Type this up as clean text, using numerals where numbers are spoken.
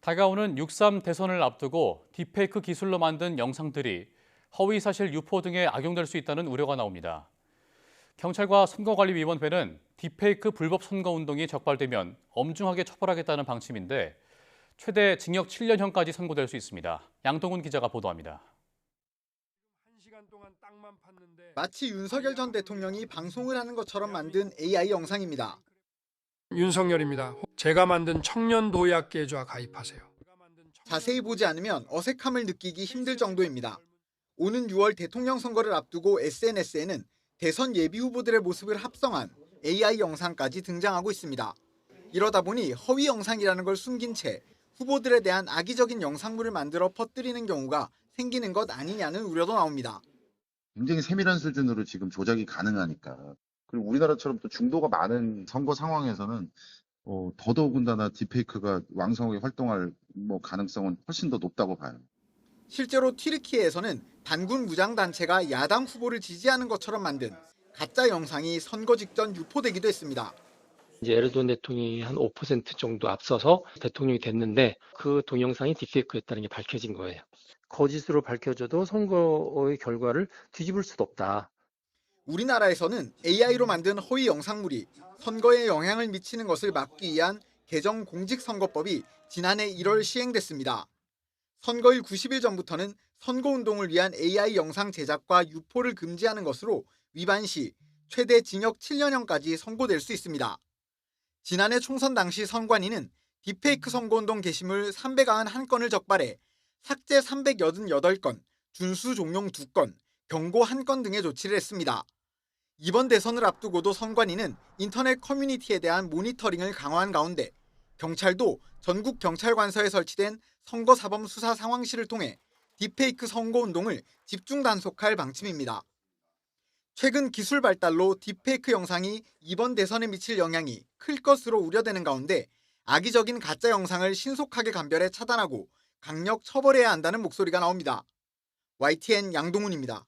다가오는 6.3 대선을 앞두고 딥페이크 기술로 만든 영상들이 허위사실 유포 등에 악용될 수 있다는 우려가 나옵니다. 경찰과 선거관리위원회는 딥페이크 불법 선거운동이 적발되면 엄중하게 처벌하겠다는 방침인데 최대 징역 7년형까지 선고될 수 있습니다. 양동훈 기자가 보도합니다. 마치 윤석열 전 대통령이 방송을 하는 것처럼 만든 AI 영상입니다. 윤석열입니다. 제가 만든 청년도약계좌 가입하세요. 자세히 보지 않으면 어색함을 느끼기 힘들 정도입니다. 오는 6월 대통령 선거를 앞두고 SNS에는 대선 예비 후보들의 모습을 합성한 AI 영상까지 등장하고 있습니다. 이러다 보니 허위 영상이라는 걸 숨긴 채 후보들에 대한 악의적인 영상물을 만들어 퍼뜨리는 경우가 생기는 것 아니냐는 우려도 나옵니다. 굉장히 세밀한 수준으로 지금 조작이 가능하니까. 그리고 우리나라처럼 또 중도가 많은 선거 상황에서는 더더군다나 딥페이크가 왕성하게 활동할 가능성은 훨씬 더 높다고 봐요. 실제로 튀르키예에서는 반군 무장단체가 야당 후보를 지지하는 것처럼 만든 가짜 영상이 선거 직전 유포되기도 했습니다. 이제 에르도안 대통령이 한 5% 정도 앞서서 대통령이 됐는데 그 동영상이 딥페이크였다는 게 밝혀진 거예요. 거짓으로 밝혀져도 선거의 결과를 뒤집을 수도 없다. 우리나라에서는 AI로 만든 허위 영상물이 선거에 영향을 미치는 것을 막기 위한 개정 공직선거법이 지난해 1월 시행됐습니다. 선거일 90일 전부터는 선거운동을 위한 AI 영상 제작과 유포를 금지하는 것으로 위반 시 최대 징역 7년형까지 선고될 수 있습니다. 지난해 총선 당시 선관위는 딥페이크 선거운동 게시물 391건을 적발해 삭제 388건, 준수 종용 2건, 경고 1건 등의 조치를 했습니다. 이번 대선을 앞두고도 선관위는 인터넷 커뮤니티에 대한 모니터링을 강화한 가운데 경찰도 전국 경찰관서에 설치된 선거사범 수사 상황실을 통해 딥페이크 선거운동을 집중 단속할 방침입니다. 최근 기술 발달로 딥페이크 영상이 이번 대선에 미칠 영향이 클 것으로 우려되는 가운데 악의적인 가짜 영상을 신속하게 감별해 차단하고 강력 처벌해야 한다는 목소리가 나옵니다. YTN 양동훈입니다.